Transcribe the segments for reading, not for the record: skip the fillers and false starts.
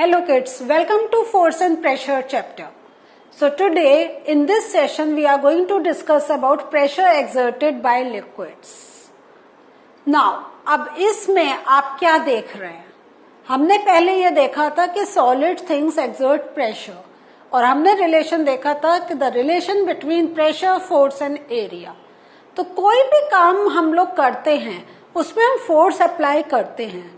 Hello kids, welcome to Force and Pressure chapter. So today in this session we are going to discuss about pressure exerted by liquids. Now, अब इसमें आप क्या देख रहे हैं? हमने पहले ये देखा था कि solid things exert pressure और हमने रिलेशन देखा था कि the relation between pressure, force and area. तो कोई भी काम हम लोग करते हैं उसमें हम फोर्स अप्लाई करते हैं.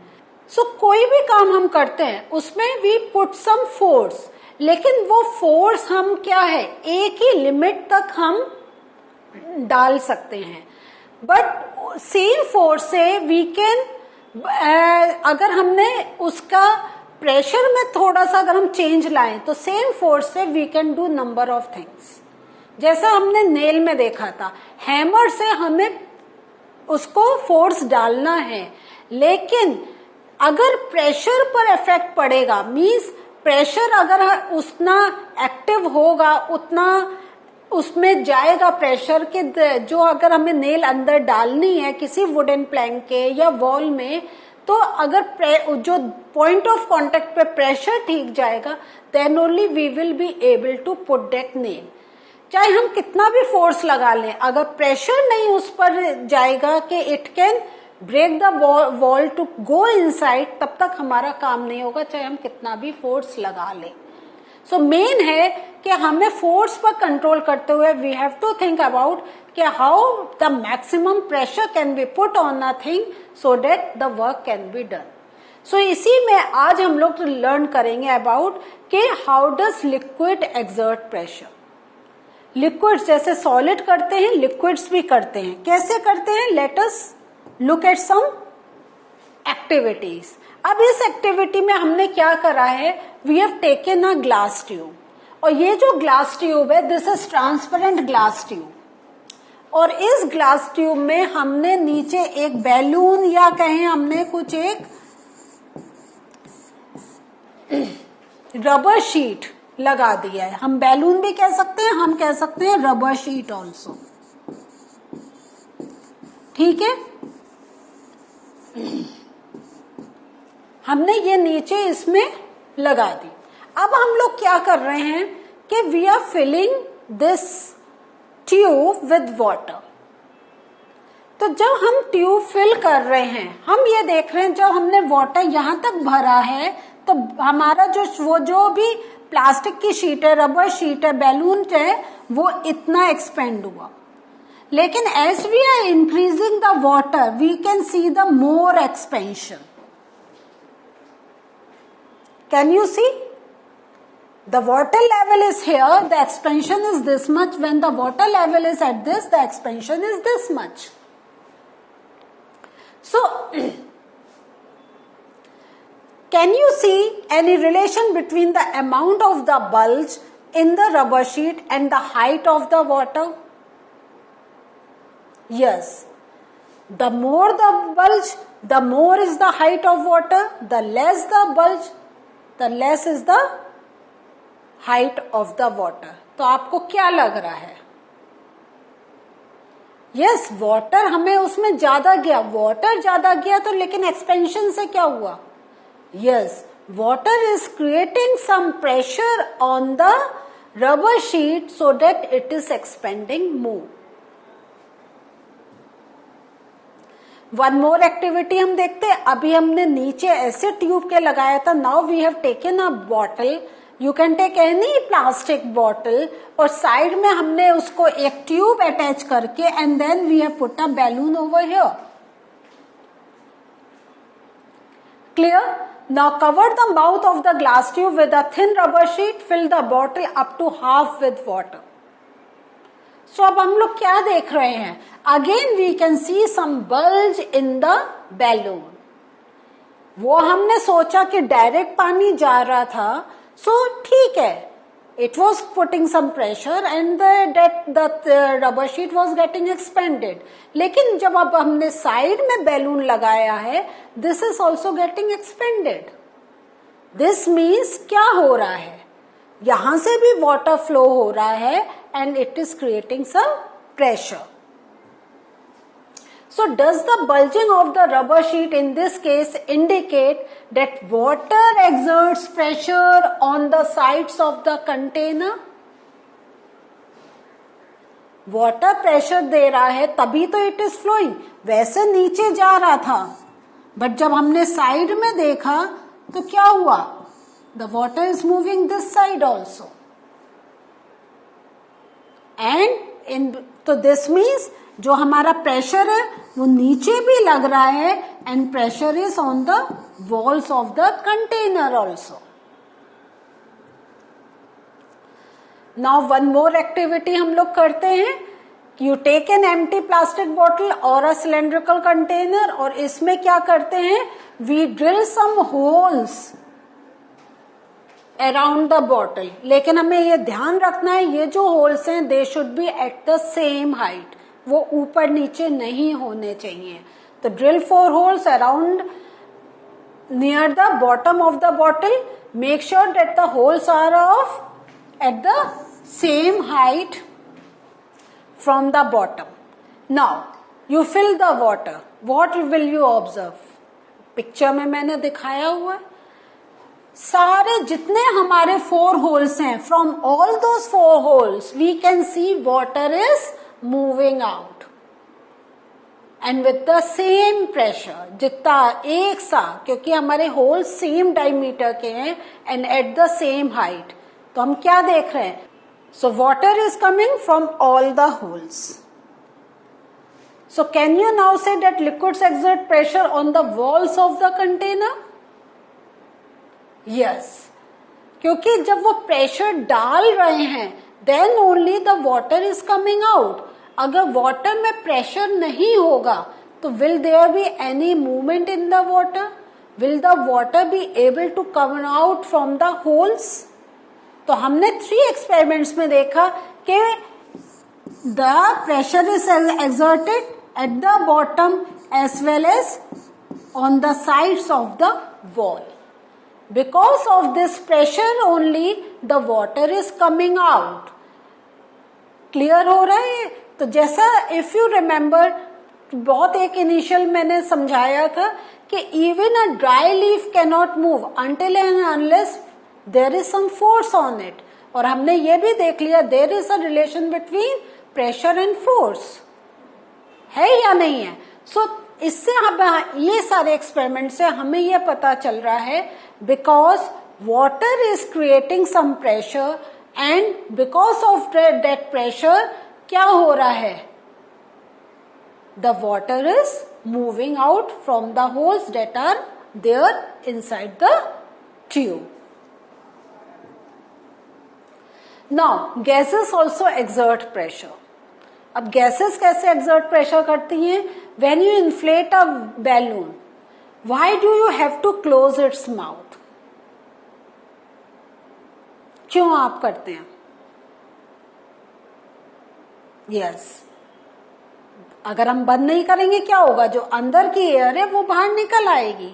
सो कोई भी काम हम करते हैं उसमें वी पुट सम फोर्स, लेकिन वो फोर्स हम क्या है एक ही लिमिट तक हम डाल सकते हैं. बट सेम फोर्स से वी कैन अगर हमने उसका प्रेशर में थोड़ा सा अगर हम चेंज लाएं तो सेम फोर्स से we can do number of things. जैसा हमने नेल में देखा था, हैमर से हमें उसको फोर्स डालना है, लेकिन अगर प्रेशर पर इफेक्ट पड़ेगा, मींस प्रेशर अगर उतना एक्टिव होगा उतना उसमें जाएगा प्रेशर के जो अगर हमें नेल अंदर डालनी है किसी वुडन प्लैंक के या वॉल में, तो अगर जो पॉइंट ऑफ कांटेक्ट पे प्रेशर ठीक जाएगा then only we will be able to put that nail. चाहे हम कितना भी फोर्स लगा लें, अगर प्रेशर नहीं उस पर जाएगा कि it can break the wall to go inside, तब तक हमारा काम नहीं होगा चाहे हम कितना भी फोर्स लगा लें. सो मेन है कि हमें फोर्स पर कंट्रोल करते हुए we have to think about कि how the maximum pressure can be put on a thing so that the work can be done. So इसी में आज हम लोग लर्न करेंगे अबाउट कि how does liquid exert pressure. Liquids जैसे solid करते हैं लिक्विड्स भी करते हैं. कैसे करते हैं? Let us look at some activities. अब इस एक्टिविटी में हमने क्या करा है, we have taken a glass tube, और ये जो ग्लास ट्यूब है this is transparent glass tube, और इस ग्लास ट्यूब में हमने नीचे एक बैलून या कहें हमने कुछ एक रबर शीट लगा दिया है. हम बैलून भी कह सकते हैं, हम कह सकते हैं रबर शीट ऑल्सो. ठीक है, हमने ये नीचे इसमें लगा दी. अब हम लोग क्या कर रहे हैं कि we are filling this tube with water. तो जब हम ट्यूब फिल कर रहे हैं हम ये देख रहे हैं जब हमने वाटर यहां तक भरा है तो हमारा जो भी प्लास्टिक की शीट है, रबर शीट है, बैलून है, वो इतना एक्सपेंड हुआ. लेकिन as we are increasing the water we can see the more expansion. Can you see? The water level is here, the expansion is this much. When the water level is at this, the expansion is this much. So, can you see any relation between the amount of the bulge in the rubber sheet and the height of the water? Yes. The more the bulge, the more is the height of water. The less the bulge, the less is the height of the water. तो आपको क्या लग रहा है? Yes, water हमें उसमें ज्यादा गया, water ज्यादा गया तो, लेकिन एक्सपेंशन से क्या हुआ? Yes, water is creating some pressure on the rubber sheet so that it is expanding more. One more activity हम देखते हैं. अभी हमने नीचे ऐसे ट्यूब के लगाया था. Now we have taken a bottle, you can take any plastic bottle, और साइड में हमने उसको एक ट्यूब अटैच करके and then we have put a balloon over here. Clear? Now cover the mouth of the glass tube with a thin rubber sheet, fill the bottle up to half with water. So अब हम लोग क्या देख रहे हैं? Again we can see some bulge in the balloon. वो हमने सोचा कि डायरेक्ट पानी जा रहा था, सो ठीक है, it was putting some pressure and the rubber sheet was getting expanded. लेकिन जब अब हमने साइड में बैलून लगाया है this is also getting expanded. This means क्या हो रहा है, यहां से भी वाटर फ्लो हो रहा है and it is creating some pressure. So does the bulging of the rubber sheet in this case indicate that water exerts pressure on the sides of the container? Water pressure दे रहा है तभी तो it is flowing, वैसे नीचे जा रहा था, बट जब हमने साइड में देखा तो क्या हुआ, the water is moving this side also, and in तो दिस मीन्स जो हमारा प्रेशर है वो नीचे भी लग रहा है, and pressure is on the walls of the container also. Now one more activity हम लोग करते हैं. You take an empty plastic bottle और अ सिलेंड्रिकल कंटेनर, और इसमें क्या करते हैं, we drill some holes around the bottle. लेकिन हमें ये ध्यान रखना है ये जो होल्स हैं they should be at the same height, वो ऊपर नीचे नहीं होने चाहिए. तो drill 4 holes around near the bottom of the bottle. Make sure that the holes are of at the same height from the bottom. Now you fill the water. What will you observe? Picture में मैंने दिखाया हुआ है सारे जितने हमारे 4 holes हैं, from all those 4 holes we can see water is moving out and with the same pressure, जितना एक सा, क्योंकि हमारे होल्स सेम डायमीटर के हैं and at the same height. तो हम क्या देख रहे हैं, so water is coming from all the holes. So can you now say that liquids exert pressure on the walls of the container? Yes, क्योंकि जब वो प्रेशर डाल रहे हैं then only the water is coming out. अगर water में pressure नहीं होगा तो will there be any movement in the water? Will the water be able to come out from the holes? तो हमने 3 एक्सपेरिमेंट्स में देखा कि the pressure is exerted at the bottom as well as on the sides of the wall. Because of this pressure only the water is coming out. Clear हो रहा है? तो जैसा इफ यू रिमेम्बर, बहुत एक इनिशियल मैंने समझाया था कि even a dry leaf can not move until and unless there is some force on it. और हमने ये भी देख लिया there is a relation between pressure and force, है या नहीं है? So इससे हम ये सारे एक्सपेरिमेंट से हमें ये पता चल रहा है because water is creating some pressure and because of that pressure क्या हो रहा है, the water is moving out from the holes that are there inside the tube. Now gases also exert pressure. अब gases कैसे exert pressure करती हैं? When you inflate a balloon, why do you have to close its mouth? क्यों आप करते हैं? Yes. अगर हम बंद नहीं करेंगे क्या होगा, जो अंदर की एयर है वो बाहर निकल आएगी.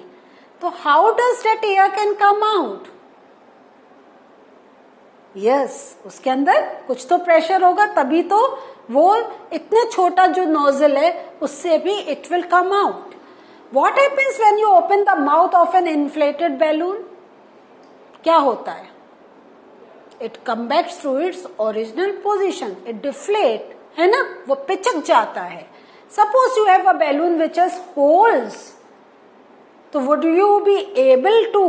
तो how does that air can come out? Yes, उसके अंदर कुछ तो प्रेशर होगा तभी तो वो इतने छोटा जो नोजल है उससे भी it will come out. What happens when you open the mouth of an inflated balloon? क्या होता है? It come back through its original position, it deflate, है ना, वो पिचक जाता है. Suppose you have a balloon which has holes, तो would you be able to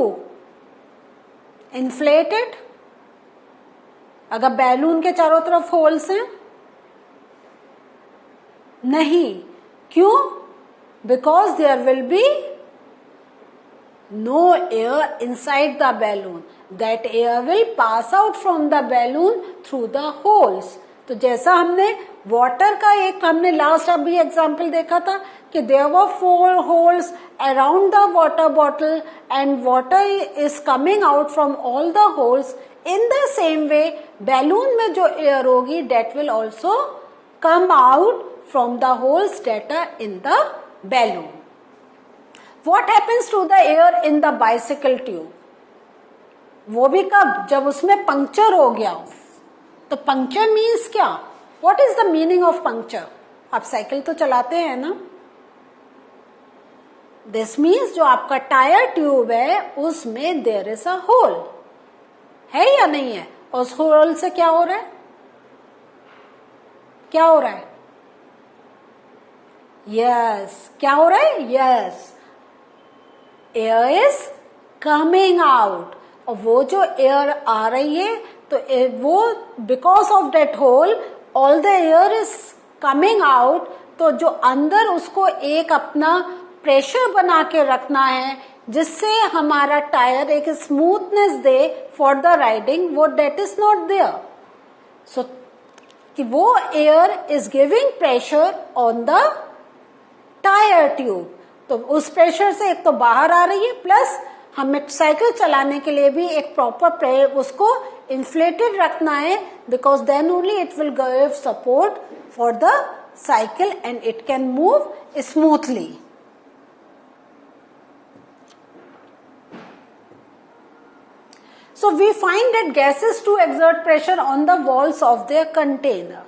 inflate it? अगर बैलून के चारों तरफ होल्स हैं, नहीं. क्यों? Because there will be no air inside the balloon. That air will pass out from the balloon through the holes. तो जैसा हमने वाटर का एक हमने लास्ट अभी एग्जाम्पल देखा था कि there were 4 holes around the water bottle and water is coming out from all the holes. In the same way, balloon में जो air होगी that will also come out from the holes that are in the balloon. What happens to the air in the bicycle tube? वो भी कब? जब उसमें puncture हो गया हो. तो पंक्चर मीन्स क्या? What is the meaning of puncture? आप साइकिल तो चलाते हैं ना, दिस मीन्स जो आपका टायर ट्यूब है उसमें देयर इज अ होल, है या नहीं है? उस होल से क्या हो रहा है? क्या हो रहा है? यस, क्या हो रहा है? Yes, air is coming out. और वो जो एयर आ रही है तो वो because of that hole all the air is coming out. तो जो अंदर उसको एक अपना प्रेशर बना के रखना है जिससे हमारा टायर एक smoothness they for the riding, वो दैट इज नॉट देयर। सो कि वो air is giving pressure on the tyre tube. तो उस प्रेशर से एक तो बाहर आ रही है, प्लस हमें साइकिल चलाने के लिए भी एक प्रॉपर उसको इन्फ्लेटेड रखना है, because then only it will give support for the cycle and it can move smoothly. So we find that gases to exert pressure on the walls of their container.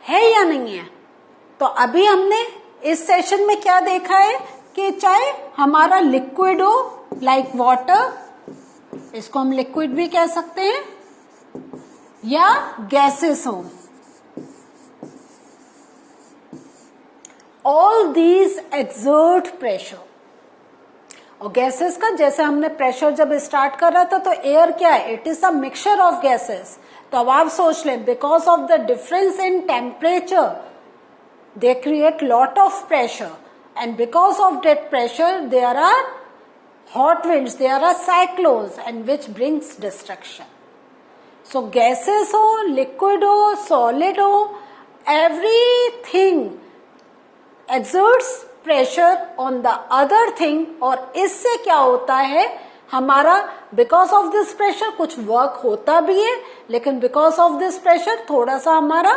है या नहीं है? तो अभी हमने इस सेशन में क्या देखा है कि चाहे हमारा लिक्विड हो लाइक वाटर, इसको हम लिक्विड भी कह सकते हैं, या गैसेस हो, ऑल दीज एक्सर्ट प्रेशर। और गैसेस का जैसे हमने प्रेशर जब स्टार्ट कर रहा था तो एयर क्या है? It is a mixture of gases. तो अब आप सोच लें, because of the difference in temperature they create lot of pressure, and because of that pressure there are hot winds, there are cyclones, and which brings destruction. So gases हो, liquid हो, solid हो, everything exerts pressure on the other thing. और इससे क्या होता है, हमारा because of this pressure कुछ वर्क होता भी है, लेकिन बिकॉज ऑफ दिस प्रेशर थोड़ा सा हमारा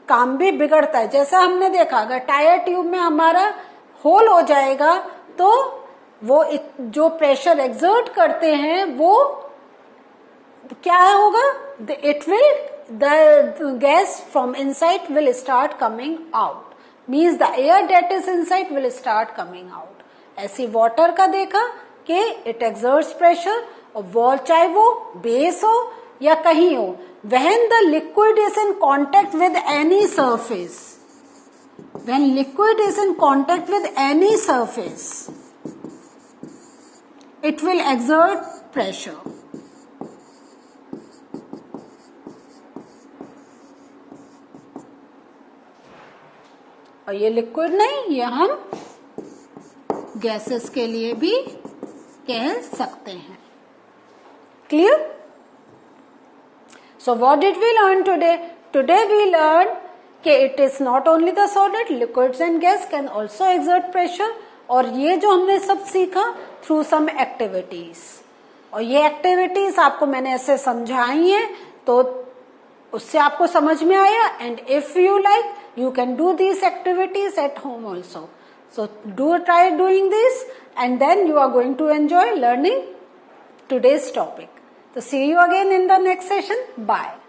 काम भी बिगड़ता है। जैसा हमने देखा, अगर टायर ट्यूब में हमारा होल हो जाएगा तो वो जो प्रेशर एक्सर्ट करते हैं वो क्या होगा? It will the gas from inside will start coming out, means the air that is inside will start coming out. ऐसी वाटर का देखा कि it exerts pressure, और वॉल चाहे वो बेस हो या कहीं हो, when the liquid is in contact with any surface, when liquid is in contact with any surface, it will exert pressure. और ये लिक्विड नहीं, ये हम गैसेस के लिए भी कह सकते हैं। Clear? So what did we learn today? Today we learn कि it is not only the solid, liquids and gas can also exert pressure. और ये जो हमने सब सीखा थ्रू सम एक्टिविटीज, और ये एक्टिविटीज आपको मैंने ऐसे समझाई है तो उससे आपको समझ में आया। And if you like, you can do these activities at home also. So do try doing this, and then you are going to enjoy learning today's topic. So see you again in the next session. Bye.